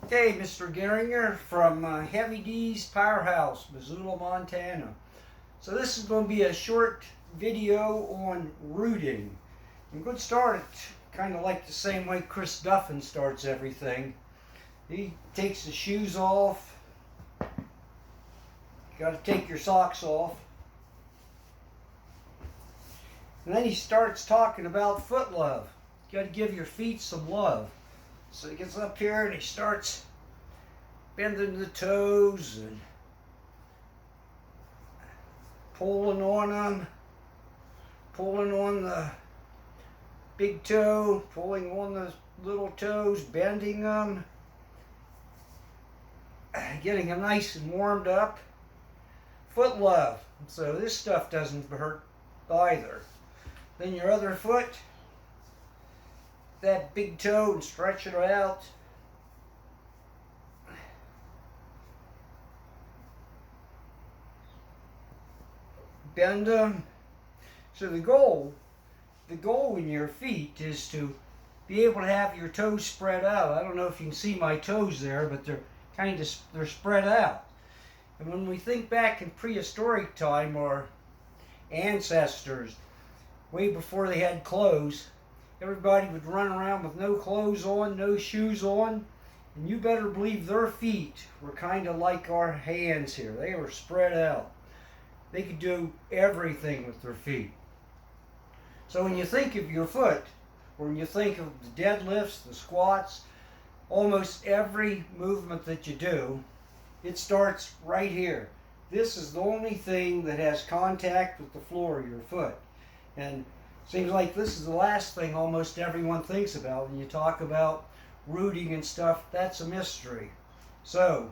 Hey, Mr. Geringer from Heavy D's Powerhouse, Missoula, Montana. So this is going to be a short video on rooting. I'm going to start it kind of like the same way Chris Duffin starts everything. He takes the shoes off. You got to take your socks off. And then he starts talking about foot love. You got to give your feet some love. So he gets up here and he starts bending the toes and pulling on them, pulling on the big toe, pulling on the little toes, bending them, getting them nice and warmed up. Foot love. So this stuff doesn't hurt either. Then your other foot, that big toe, and stretch it out. Bend them. So the goal in your feet is to be able to have your toes spread out. I don't know if you can see my toes there, but they're spread out. And when we think back in prehistoric time, our ancestors, way before they had clothes, everybody would run around with no clothes on, no shoes on, and you better believe their feet were kind of like our hands here. They were spread out. They could do everything with their feet. So when you think of your foot, or when you think of the deadlifts, the squats, almost every movement that you do, it starts right here. This is the only thing that has contact with the floor of your foot. And it seems like this is the last thing almost everyone thinks about when you talk about rooting and stuff. That's a mystery. So,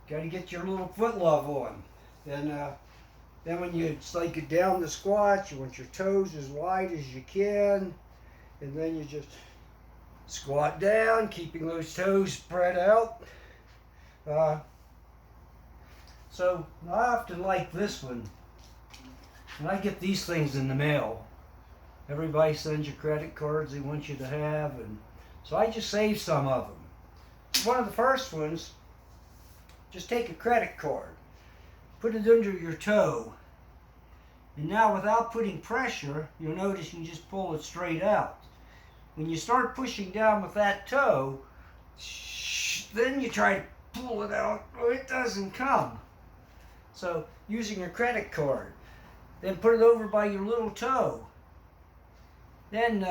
got to get your little foot love on. Then when you slide it down the squat, you want your toes as wide as you can. And then you just squat down, keeping those toes spread out. So I often like this one. And I get these things in the mail. Everybody sends you credit cards they want you to have. And so I just save some of them. One of the first ones, just take a credit card. Put it under your toe. And now without putting pressure, you'll notice you can just pull it straight out. When you start pushing down with that toe, then you try to pull it out. Oh, it doesn't come. So using your credit card. Then put it over by your little toe. Then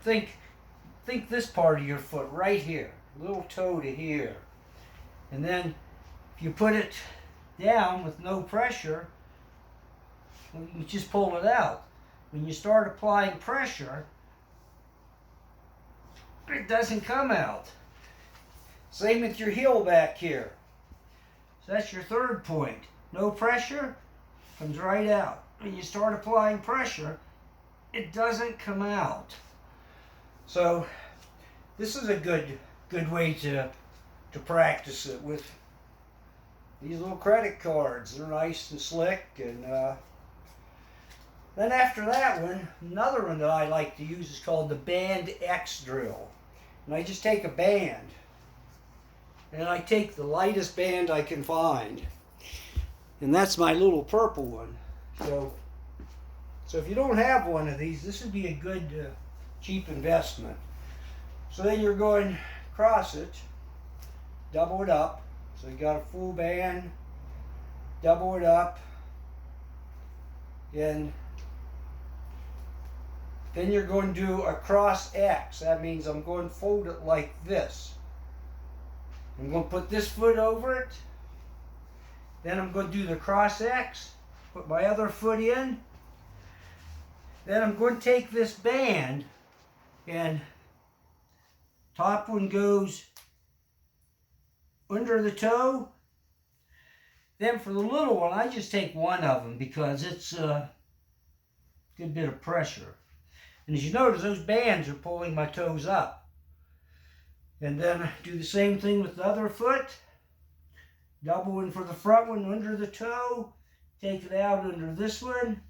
think this part of your foot right here. Little toe to here. And then if you put it down with no pressure, you just pull it out. When you start applying pressure, it doesn't come out. Same with your heel back here. So that's your third point. No pressure, comes right out. When you start applying pressure, it doesn't come out. So this is a good way to practice it with these little credit cards. They're nice and slick. And then after that one, another one that I like to use is called the Band X drill. And I just take a band, and I take the lightest band I can find. And that's my little purple one. So if you don't have one of these, this would be a good cheap investment. So then you're going across it, double it up. So you got a full band, double it up, and then you're going to do a cross X. That means I'm going to fold it like this. I'm going to put this foot over it. Then I'm going to do the cross X, put my other foot in. Then I'm going to take this band, and top one goes under the toe. Then for the little one, I just take one of them because it's a good bit of pressure. And as you notice, those bands are pulling my toes up. And then do the same thing with the other foot. Double in for the front one under the toe. Take it out under this one.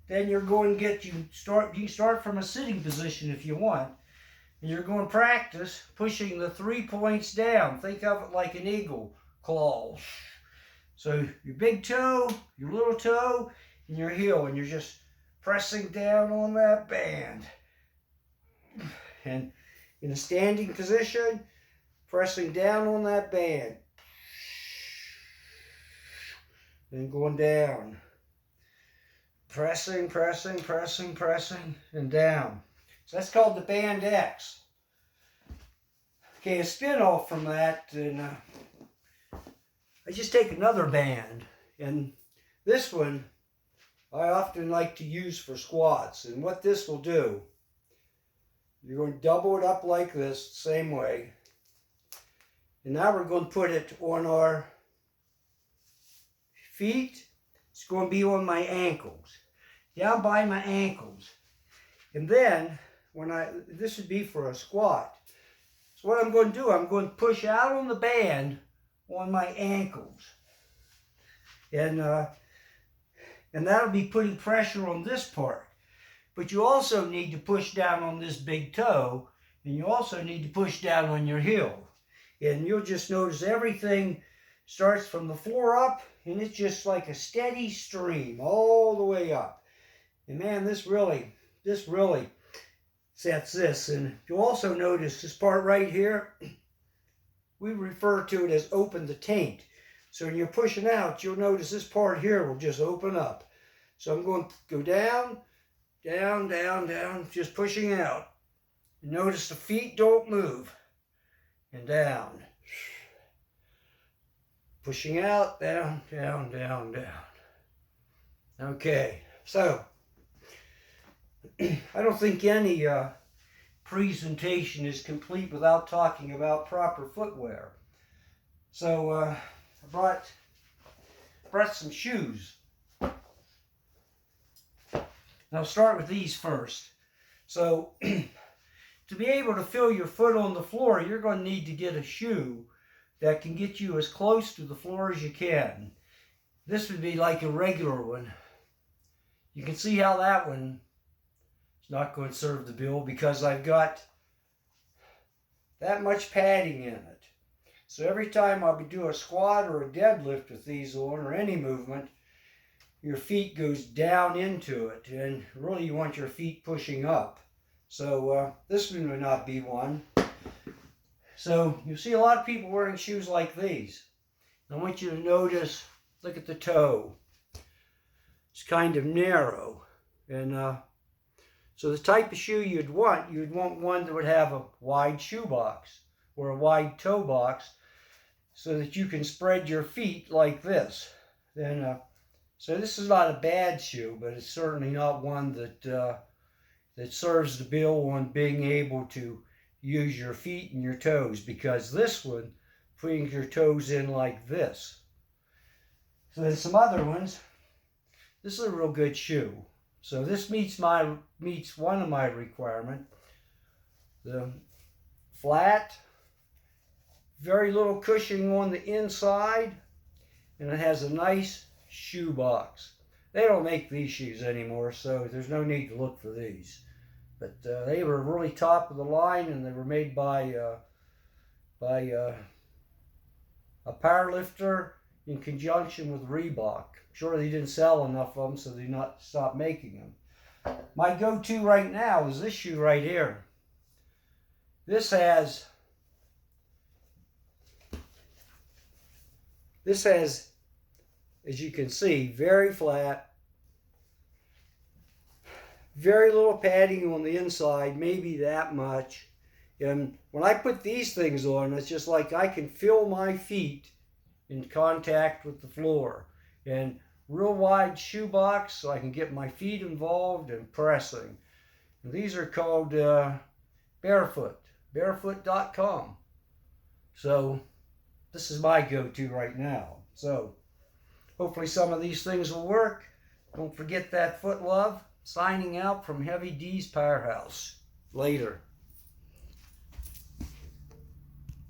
Then you're going to you can start from a sitting position if you want. And you're going to practice pushing the 3 points down. Think of it like an eagle claw. So your big toe, your little toe, and your heel, and you're just pressing down on that band. And in a standing position, pressing down on that band. And going down. Pressing, pressing, pressing, pressing, and down. So that's called the band X. Okay, a spin-off from that, and I just take another band, and this one I often like to use for squats. And what this will do, you're going to double it up like this, same way. And now we're going to put it on our feet. It's going to be on my ankles, down by my ankles. And then, this would be for a squat. So what I'm going to do, I'm going to push out on the band on my ankles. And that'll be putting pressure on this part. But you also need to push down on this big toe, and you also need to push down on your heel. And you'll just notice everything starts from the floor up, and it's just like a steady stream all the way up. And man, this really sets this. And you'll also notice this part right here, we refer to it as open the taint. So when you're pushing out, you'll notice this part here will just open up. So I'm going to go down, down, down, down, just pushing out. And notice the feet don't move. And down. Pushing out, down, down, down, down. Okay, so I don't think any presentation is complete without talking about proper footwear. So I brought some shoes. I'll start with these first. So to be able to feel your foot on the floor, you're going to need to get a shoe that can get you as close to the floor as you can. This would be like a regular one. You can see how that one is not going to serve the bill because I've got that much padding in it. So every time I'll be doing a squat or a deadlift with these on, or any movement, your feet goes down into it, and really you want your feet pushing up. So this one would not be one. So you see a lot of people wearing shoes like these. I want you to notice, look at the toe. It's kind of narrow. And so the type of shoe you'd want one that would have a wide shoe box or a wide toe box so that you can spread your feet like this. Then, so this is not a bad shoe, but it's certainly not one that serves the bill on being able to use your feet and your toes, because this one, putting your toes in like this. So there's some other ones. This is a real good shoe. So this meets one of my requirements. The flat, very little cushioning on the inside, and it has a nice shoe box. They don't make these shoes anymore, so there's no need to look for these. But they were really top of the line, and they were made by a powerlifter in conjunction with Reebok. Sure, they didn't sell enough of them, so they stopped making them. My go-to right now is this shoe right here. This has, as you can see, very flat, very little padding on the inside, maybe that much. And when I put these things on, it's just like I can feel my feet in contact with the floor. And real wide shoe box, so I can get my feet involved in pressing. And these are called Barefoot, barefoot.com. So this is my go-to right now. So hopefully some of these things will work. Don't forget that foot love. Signing out from Heavy D's Powerhouse. Later.